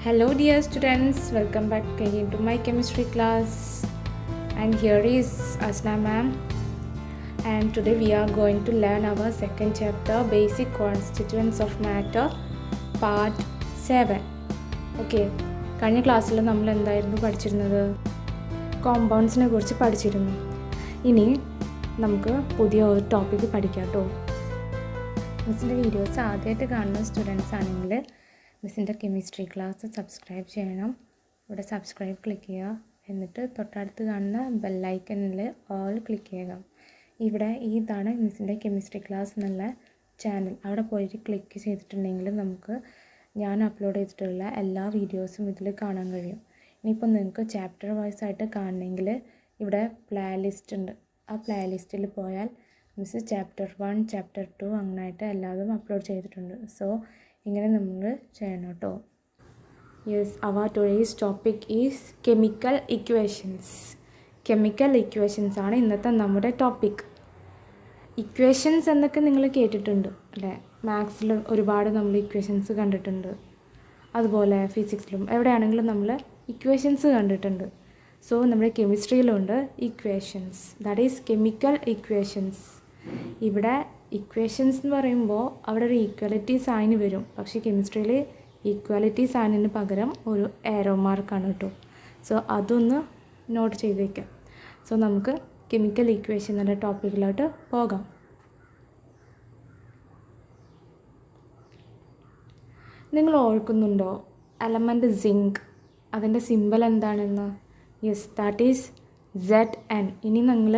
Hello dear students, welcome back again to my chemistry class. And here is Asna ma'am. And today we are going to learn our second chapter, Basic Constituents of Matter, Part 7. Okay, കഴിഞ്ഞ ക്ലാസ്സിൽ നമ്മൾ എന്തായിരുന്നു പഠിച്ചിരുന്നത്? കോമ്പൗണ്ട്സിനെ കുറിച്ച് പഠിച്ചിരുന്നു. ഇനി നമുക്ക് പുതിയ ഒരു ടോപ്പിക്ക് പഠിക്കാം കേട്ടോ. മിസ്സിൻ്റെ വീഡിയോസ് ആദ്യമായിട്ട് കാണുന്ന സ്റ്റുഡൻസ് ആണെങ്കിൽ മിസ്സിൻ്റെ കെമിസ്ട്രി ക്ലാസ് സബ്സ്ക്രൈബ് ചെയ്യണം. ഇവിടെ സബ്സ്ക്രൈബ് ക്ലിക്ക് ചെയ്യുക, എന്നിട്ട് തൊട്ടടുത്ത് കാണുന്ന ബെല്ലൈക്കണിൽ ഓൾ ക്ലിക്ക് ചെയ്യുക. ഇവിടെ ഇതാണ് മിസ്സിൻ്റെ കെമിസ്ട്രി ക്ലാസ് എന്നുള്ള ചാനൽ. അവിടെ പോയിട്ട് ക്ലിക്ക് ചെയ്തിട്ടുണ്ടെങ്കിൽ നമുക്ക് ഞാൻ അപ്ലോഡ് ചെയ്തിട്ടുള്ള എല്ലാ വീഡിയോസും ഇതിൽ കാണാൻ കഴിയും. ഇനിയിപ്പോൾ നിങ്ങൾക്ക് ചാപ്റ്റർ വൈസ് ആയിട്ട് കാണണമെങ്കിൽ ഇവിടെ പ്ലേ ലിസ്റ്റ് ഉണ്ട്. ആ പ്ലേ ലിസ്റ്റിൽ പോയാൽ മിസ് ചാപ്റ്റർ 1, ചാപ്റ്റർ 2 അങ്ങനെയായിട്ട് എല്ലാതും അപ്ലോഡ് ചെയ്തിട്ടുണ്ട്. സോ ഇങ്ങനെ നമ്മൾ ചെയ്യണം കേട്ടോ. Yes, our today's topic is chemical equations. Chemical equations ആണ് ഇന്നത്തെ നമ്മുടെ ടോപ്പിക്. ഇക്വേഷൻസ് എന്നൊക്കെ നിങ്ങൾ കേട്ടിട്ടുണ്ട് അല്ലേ? മാത്സിൽ ഒരുപാട് നമ്മൾ ഇക്വേഷൻസ് കണ്ടിട്ടുണ്ട്. അതുപോലെ ഫിസിക്സിലും എവിടെയാണെങ്കിലും നമ്മൾ ഇക്വേഷൻസ് കണ്ടിട്ടുണ്ട്. സോ നമ്മുടെ കെമിസ്ട്രിയിലുണ്ട് equations, that is chemical equations. ഇവിടെ ഇക്വേഷൻസ് എന്ന് പറയുമ്പോൾ അവിടെ ഒരു ഈക്വാലിറ്റി സൈൻ വരും, പക്ഷേ കെമിസ്ട്രിയിൽ ഈക്വാലിറ്റി സൈനിന് പകരം ഒരു ഏരോ മാർക്കാണ് കേട്ടോ. സോ അതൊന്ന് നോട്ട് ചെയ്ത് വയ്ക്കാം. സോ നമുക്ക് കെമിക്കൽ ഇക്വേഷൻ എന്ന ടോപ്പിക്കിലോട്ട് പോകാം. നിങ്ങൾ ഓർക്കുന്നുണ്ടോ എലമെൻറ്റ് സിങ്ക്, അതിൻ്റെ സിമ്പൽ എന്താണെന്ന്? Yes, that is ZN. ഇനി നിങ്ങൾ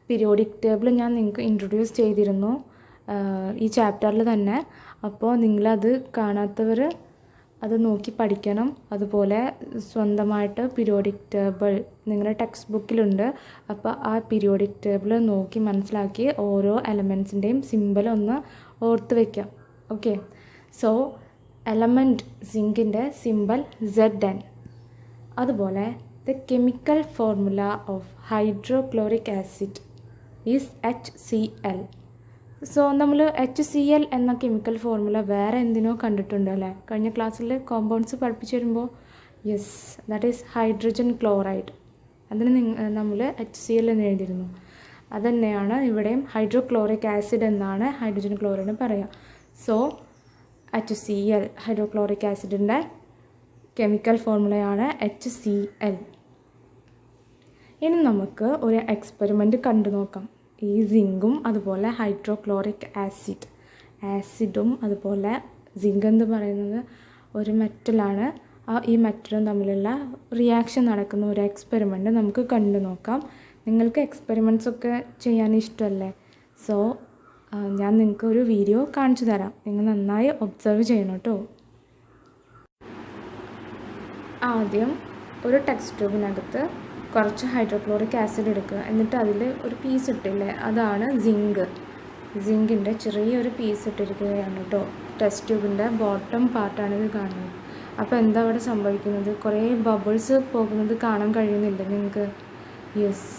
പീരിയോഡിക് ടേബിൾ ഞാൻ നിങ്ങൾക്ക് ഇൻട്രൊഡ്യൂസ് ചെയ്തിരുന്നു ഈ ചാപ്റ്ററിൽ തന്നെ. അപ്പോൾ നിങ്ങളത് കാണാത്തവർ അത് നോക്കി പഠിക്കണം. അതുപോലെ സ്വന്തമായിട്ട് പീരിയോഡിക് ടേബിൾ നിങ്ങളുടെ ടെക്സ്റ്റ് ബുക്കിലുണ്ട്. അപ്പോൾ ആ പീരിയോഡിക് ടേബിൾ നോക്കി മനസ്സിലാക്കി ഓരോ എലമെൻറ്റ്സിൻ്റെയും സിമ്പൽ ഒന്ന് ഓർത്ത് വയ്ക്കാം. ഓക്കെ, സോ എലമെൻറ്റ് സിങ്കിൻ്റെ സിമ്പൽ ZN. അതുപോലെ the chemical formula of hydrochloric acid is HCl. So നമ്മൾ HCl എന്ന കെമിക്കൽ ഫോർമുല വേറെ എന്തിനോ കണ്ടിട്ടുണ്ട് അല്ലേ? കഴിഞ്ഞ ക്ലാസ്സിൽ കോമ്പൗണ്ട്സ് പഠിപ്പിച്ച് വരുമ്പോൾ. Yes, that is hydrogen chloride. അതിന് നമ്മൾ HCl എന്ന് എഴുതിയിരുന്നു. അതുതന്നെയാണ് ഇവിടെയും ഹൈഡ്രോക്ലോറിക് ആസിഡ് എന്നാണ് ഹൈഡ്രജൻ ക്ലോറൈഡിന് പറയുക. സോ HCl ഹൈഡ്രോക്ലോറിക് ആസിഡിൻ്റെ കെമിക്കൽ ഫോർമുലയാണ് HCl. ഇനി നമുക്ക് ഒരു എക്സ്പെരിമെൻറ്റ് കണ്ടു നോക്കാം. ഈ സിങ്കും അതുപോലെ ഹൈഡ്രോക്ലോറിക് ആസിഡും അതുപോലെ സിങ്ക് എന്ന് പറയുന്നത് ഒരു മെറ്റലാണ്. ഈ മെറ്റലും തമ്മിലുള്ള റിയാക്ഷൻ നടക്കുന്ന ഒരു എക്സ്പെരിമെൻറ്റ് നമുക്ക് കണ്ടു നോക്കാം. നിങ്ങൾക്ക് എക്സ്പെരിമെൻറ്റ്സ് ഒക്കെ ചെയ്യാൻ ഇഷ്ടമല്ലേ? സോ ഞാൻ നിങ്ങൾക്ക് ഒരു വീഡിയോ കാണിച്ചു തരാം. നിങ്ങൾ നന്നായി ഒബ്സർവ് ചെയ്യണം കേട്ടോ. ആദ്യം ഒരു ടെക്സ്റ്റ് ട്യൂബിനകത്ത് കുറച്ച് ഹൈഡ്രോക്ലോറിക് ആസിഡ് എടുക്കുക. എന്നിട്ട് അതിൽ ഒരു പീസ് ഇട്ടില്ലേ, അതാണ് സിങ്കിൻ്റെ ചെറിയൊരു പീസ് ഇട്ടിരിക്കുകയാണ് കേട്ടോ. ടെസ്റ്റ് ട്യൂബിൻ്റെ ബോട്ടം പാർട്ടാണ് ഇത് കാണുന്നത്. അപ്പോൾ എന്താ അവിടെ സംഭവിക്കുന്നത്? കുറേ ബബിൾസ് പോകുന്നത് കാണാൻ കഴിയുന്നില്ല നിങ്ങൾക്ക്? യെസ്,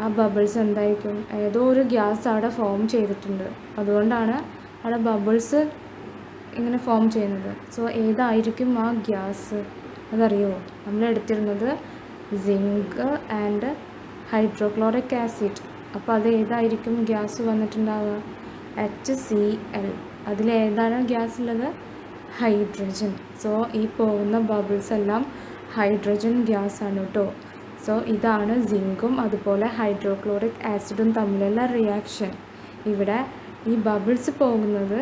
ആ ബബിൾസ് എന്തായിരിക്കും? ഏതോ ഒരു ഗ്യാസ് അവിടെ ഫോം ചെയ്തിട്ടുണ്ട്. അതുകൊണ്ടാണ് അവിടെ ബബിൾസ് ഇങ്ങനെ ഫോം ചെയ്യുന്നത്. സോ ഏതായിരിക്കും ആ ഗ്യാസ്? അതറിയോ? നമ്മൾ എടുത്തിരുന്നത് സിങ്ക് ആൻഡ് ഹൈഡ്രോക്ലോറിക് ആസിഡ്. അപ്പോൾ അത് ഏതായിരിക്കും ഗ്യാസ് വന്നിട്ടുണ്ടാവുക? HCl. അതിലേതാണ് ഗ്യാസ് ഉള്ളത്? ഹൈഡ്രജൻ. സോ ഈ പോകുന്ന ബബിൾസ് എല്ലാം ഹൈഡ്രജൻ ഗ്യാസ് ആണ് കേട്ടോ. സോ ഇതാണ് സിങ്കും അതുപോലെ ഹൈഡ്രോക്ലോറിക് ആസിഡും തമ്മിലുള്ള റിയാക്ഷൻ. ഇവിടെ ഈ ബബിൾസ് പോകുന്നത്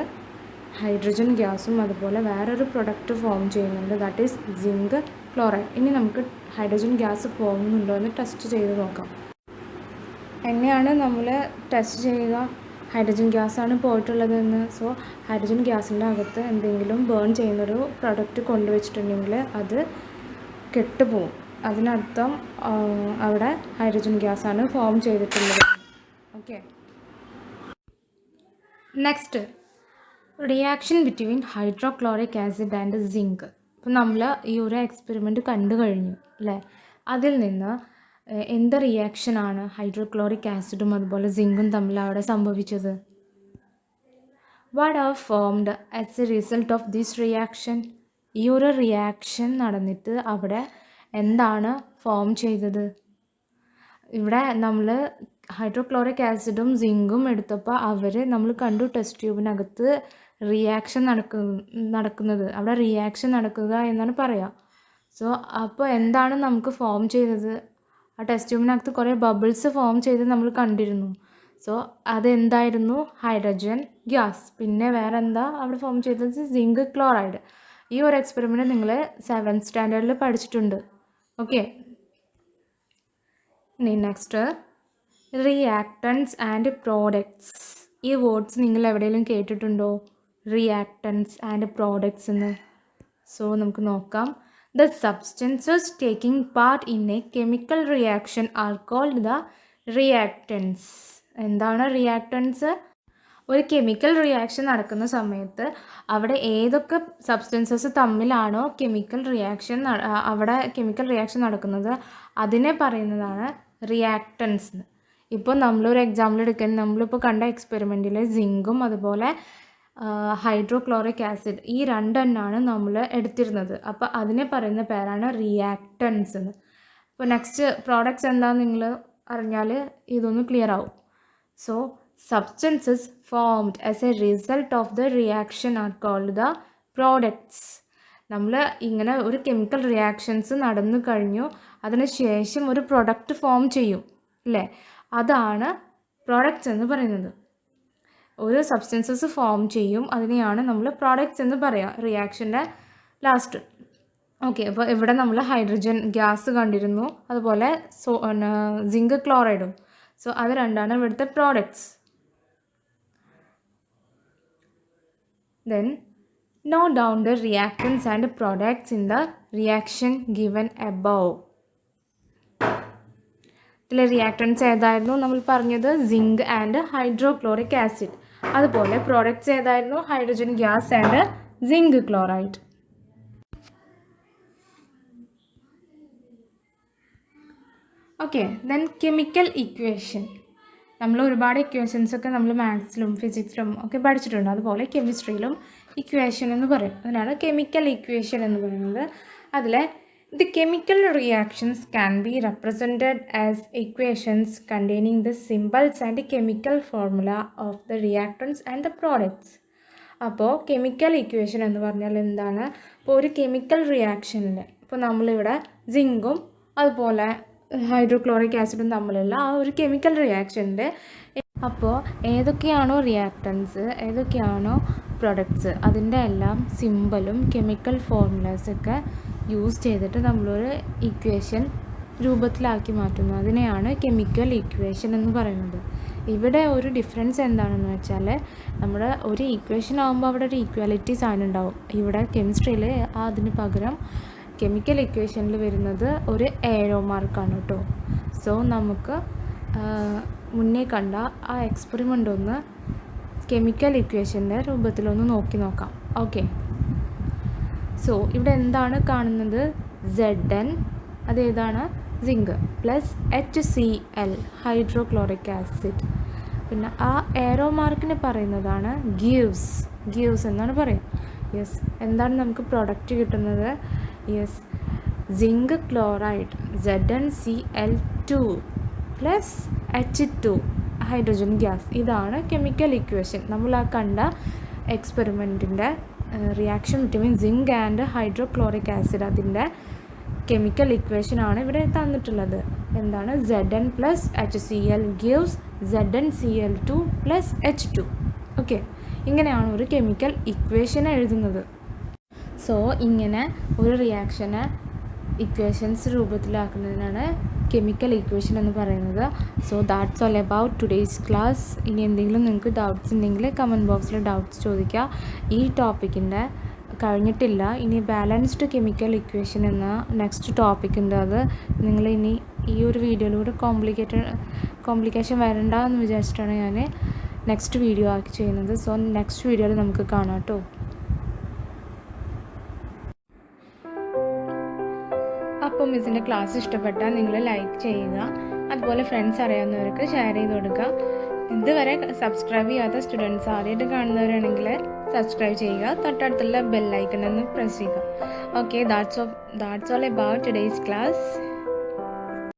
ഹൈഡ്രജൻ ഗ്യാസും അതുപോലെ വേറൊരു പ്രൊഡക്റ്റ് ഫോം ചെയ്യുന്നുണ്ട്, ദാറ്റ് ഈസ് സിങ്ക് ക്ലോറൈഡ്. ഇനി നമുക്ക് ഹൈഡ്രജൻ ഗ്യാസ് പോകുന്നുണ്ടോ എന്ന് ടെസ്റ്റ് ചെയ്ത് നോക്കാം. എങ്ങനെയാണ് നമ്മൾ ടെസ്റ്റ് ചെയ്യുക ഹൈഡ്രജൻ ഗ്യാസാണ് പോയിട്ടുള്ളതെന്ന്? സോ ഹൈഡ്രജൻ ഗ്യാസിൻ്റെ അകത്ത് എന്തെങ്കിലും ബേൺ ചെയ്യുന്നൊരു പ്രൊഡക്റ്റ് കൊണ്ടുവച്ചിട്ടുണ്ടെങ്കിൽ അത് കെട്ടുപോകും. അതിനർത്ഥം അവിടെ ഹൈഡ്രജൻ ഗ്യാസാണ് ഫോം ചെയ്തിട്ടുള്ളത്. Okay, next reaction between hydrochloric acid and zinc. അപ്പോൾ നമ്മൾ ഈ ഒരു എക്സ്പെരിമെൻറ്റ് കണ്ടു കഴിഞ്ഞു അല്ലേ? അതിൽ നിന്ന് എന്ത് റിയാക്ഷനാണ് ഹൈഡ്രോക്ലോറിക് ആസിഡും അതുപോലെ സിങ്കും തമ്മിൽ അവിടെ സംഭവിച്ചത്? What are formed as a result of this reaction? ഈ ഒരു റിയാക്ഷൻ നടന്നിട്ട് അവിടെ എന്താണ് ഫോം ചെയ്തത്? ഇവിടെ നമ്മൾ ഹൈഡ്രോക്ലോറിക് ആസിഡും സിങ്കും എടുത്തപ്പോൾ നമ്മൾ കണ്ടു ടെസ്റ്റ് ട്യൂബിനകത്ത് റിയാക്ഷൻ നടക്കുന്നത്, അവിടെ റിയാക്ഷൻ നടക്കുക എന്നാണ് പറയുക. സോ അപ്പോൾ എന്താണ് നമുക്ക് ഫോം ചെയ്തത്? ആ ടെസ്റ്റ് ട്യൂബിനകത്ത് കുറേ ബബിൾസ് ഫോം ചെയ്ത് നമ്മൾ കണ്ടിരുന്നു. സോ അതെന്തായിരുന്നു? Hydrogen gas. പിന്നെ വേറെ എന്താ അവിടെ ഫോം ചെയ്തത്? Zinc chloride. ഈ ഒരു എക്സ്പെരിമെൻറ്റ് നിങ്ങൾ 7th സ്റ്റാൻഡേർഡിൽ പഠിച്ചിട്ടുണ്ട്. ഓക്കെ, ഇനി നെക്സ്റ്റ് റിയാക്ടൻസ് ആൻഡ് പ്രോഡക്ട്സ്. ഈ വേർഡ്സ് നിങ്ങൾ എവിടെയെങ്കിലും കേട്ടിട്ടുണ്ടോ? റിയാക്ടൻസ് ആൻഡ് പ്രോഡക്ട്സ് എന്ന്. സോ നമുക്ക് നോക്കാം. The substances taking part in a chemical reaction are called the reactants. എന്താണ് റിയാക്ടൻസ്? ഒരു കെമിക്കൽ റിയാക്ഷൻ നടക്കുന്ന സമയത്ത് അവിടെ ഏതൊക്കെ സബ്സ്റ്റൻസസ് തമ്മിലാണോ കെമിക്കൽ റിയാക്ഷൻ നടക്കുന്നത് അതിനെ പറയുന്നതാണ് റിയാക്ടൻസ്. ഇപ്പോൾ നമ്മളൊരു എക്സാമ്പിൾ എടുക്കാൻ, നമ്മളിപ്പോൾ കണ്ട എക്സ്പെരിമെൻറ്റിൽ സിങ്കും അതുപോലെ ഹൈഡ്രോക്ലോറിക് ആസിഡ് ഈ രണ്ടെണ്ണമാണ് നമ്മൾ എടുത്തിരുന്നത്. അപ്പോൾ അതിനെ പറയുന്ന പേരാണ് റിയാക്ടൻസ് എന്ന്. അപ്പോൾ നെക്സ്റ്റ് പ്രോഡക്ട്സ് എന്താണെന്ന് നിങ്ങൾ അറിഞ്ഞാൽ ഇതൊന്ന് ക്ലിയർ ആവും. So substances formed as a result of the reaction are called the products. നമ്മൾ ഇങ്ങനെ ഒരു കെമിക്കൽ റിയാക്ഷൻസ് നടന്നു കഴിഞ്ഞു, അതിന് ശേഷം ഒരു പ്രൊഡക്റ്റ് ഫോം ചെയ്യും അല്ലേ, അതാണ് പ്രോഡക്ട്സ് എന്ന് പറയുന്നത്. ഒരു സബ്സ്റ്റൻസസ് ഫോം ചെയ്യും, അതിനെയാണ് നമ്മൾ പ്രോഡക്ട്സ് എന്ന് പറയുക റിയാക്ഷൻ്റെ ലാസ്റ്റ്. ഓക്കെ, അപ്പോൾ ഇവിടെ നമ്മൾ ഹൈഡ്രജൻ ഗ്യാസ് കണ്ടിരുന്നു, അതുപോലെ സിങ്ക് ക്ലോറൈഡും. സോ അത് രണ്ടാണ് ഇവിടുത്തെ products. Then note down the reactants and products in the reaction given above. ഇതിലെ റിയാക്ടൻസ് ഏതായിരുന്നു നമ്മൾ പറഞ്ഞത്? Zinc and hydrochloric acid. അതുപോലെ പ്രോഡക്ട്സ് ഏതായിരുന്നു? Hydrogen gas and zinc chloride. Okay, then chemical equation. നമ്മൾ ഒരുപാട് ഇക്വേഷൻസൊക്കെ നമ്മൾ മാത്സിലും ഫിസിക്സിലും ഒക്കെ പഠിച്ചിട്ടുണ്ട്. അതുപോലെ കെമിസ്ട്രിയിലും ഇക്വേഷൻ എന്ന് പറയും. അതിനാണ് കെമിക്കൽ ഇക്വേഷൻ എന്ന് പറയുന്നത്. അതിലെ the chemical reactions can be represented as equations containing the symbols and chemical formula of the reactants and the products. അപ്പോൾ കെമിക്കൽ ഇക്വേഷൻ എന്ന് പറഞ്ഞാൽ എന്താണ്? ഇപ്പോൾ ഒരു കെമിക്കൽ റിയാക്ഷനിൽ ഇപ്പോൾ നമ്മളിവിടെ സിങ്കും അതുപോലെ ഹൈഡ്രോക്ലോറിക് ആസിഡും തമ്മിലുള്ള ആ ഒരു കെമിക്കൽ റിയാക്ഷനിൽ അപ്പോൾ ഏതൊക്കെയാണോ റിയാക്ടൻസ്, ഏതൊക്കെയാണോ പ്രൊഡക്ട്സ്, അതിൻ്റെ എല്ലാം സിമ്പലും കെമിക്കൽ ഫോർമുലാസൊക്കെ യൂസ് ചെയ്തിട്ട് നമ്മളൊരു ഇക്വേഷൻ രൂപത്തിലാക്കി മാറ്റുന്നു. അതിനെയാണ് കെമിക്കൽ ഇക്വേഷൻ എന്ന് പറയുന്നത്. ഇവിടെ ഒരു ഡിഫറൻസ് എന്താണെന്ന് വെച്ചാൽ, നമ്മുടെ ഒരു ഇക്വേഷൻ ആകുമ്പോൾ അവിടെ ഒരു ഈക്വാലിറ്റി സൈൻ ഉണ്ടാവും. ഇവിടെ കെമിസ്ട്രിയിൽ അതിന് പകരം കെമിക്കൽ ഇക്വേഷനിൽ വരുന്നത് ഒരു ഏരോ മാർക്കാണ് കേട്ടോ. സോ നമുക്ക് മുന്നേ കണ്ട ആ എക്സ്പെരിമെൻ്റ് ഒന്ന് കെമിക്കൽ ഇക്വേഷൻ്റെ രൂപത്തിലൊന്ന് നോക്കാം. ഓക്കെ, സോ ഇവിടെ എന്താണ് കാണുന്നത്? Zn അതേതാണ്? Zinc plus HCl hydrochloric acid. പിന്നെ ആ ഏരോ മാർക്കിന് പറയുന്നതാണ് ഗീവ്സ് എന്നാണ് പറയുക. യെസ്, എന്താണ് നമുക്ക് പ്രൊഡക്റ്റ് കിട്ടുന്നത്? Yes, zinc chloride ZnCl2 plus H2 hydrogen gas. ഇതാണ് കെമിക്കൽ ഇക്വേഷൻ. നമ്മൾ ആ കണ്ട എക്സ്പെരിമെൻറ്റിൻ്റെ reaction between zinc and hydrochloric acid അതിൻ്റെ കെമിക്കൽ ഇക്വേഷനാണ് ഇവിടെ തന്നിട്ടുള്ളത്. എന്താണ്? Zn plus HCl gives ZnCl2 plus H2. Okay, ഇങ്ങനെയാണ് ഒരു കെമിക്കൽ ഇക്വേഷൻ എഴുതുന്നത്. സോ ഇങ്ങനെ ഒരു റിയാക്ഷനെ ഇക്വേഷൻസ് രൂപത്തിലാക്കുന്നതിനാണ് കെമിക്കൽ ഇക്വേഷൻ എന്ന് പറയുന്നത്. So that's all about today's class. ഇനി എന്തെങ്കിലും നിങ്ങൾക്ക് ഡൗട്ട്സ് ഉണ്ടെങ്കിൽ കമൻറ്റ് ബോക്സിൽ ഡൗട്ട്സ് ചോദിക്കുക. ഈ ടോപ്പിക്കിൻ്റെ കഴിഞ്ഞിട്ടില്ല, ഇനി ബാലൻസ്ഡ് കെമിക്കൽ ഇക്വേഷൻ എന്ന നെക്സ്റ്റ് ടോപ്പിക് ഉണ്ട്. അത് നിങ്ങൾ ഇനി ഈ ഒരു വീഡിയോയിലൂടെ കോംപ്ലിക്കേഷൻ വരണ്ട എന്ന് വിചാരിച്ചിട്ടാണ് ഞാൻ നെക്സ്റ്റ് വീഡിയോ ആക്കി ചെയ്യുന്നത്. സോ നെക്സ്റ്റ് വീഡിയോയിൽ നമുക്ക് കാണാം കേട്ടോ. അപ്പോൾ മിസ്സിൻ്റെ ക്ലാസ് ഇഷ്ടപ്പെട്ടാൽ നിങ്ങൾ ലൈക്ക് ചെയ്യുക, അതുപോലെ ഫ്രണ്ട്സ് അറിയാവുന്നവർക്ക് ഷെയർ ചെയ്ത് കൊടുക്കുക. ഇതുവരെ സബ്സ്ക്രൈബ് ചെയ്യാത്ത സ്റ്റുഡൻസ് ആദ്യമായിട്ട് കാണുന്നവരാണെങ്കിൽ സബ്സ്ക്രൈബ് ചെയ്യുക, തൊട്ടടുത്തുള്ള ബെൽ ഐക്കൺ ഒന്ന് പ്രസ് ചെയ്യുക. Okay, that's all about today's class.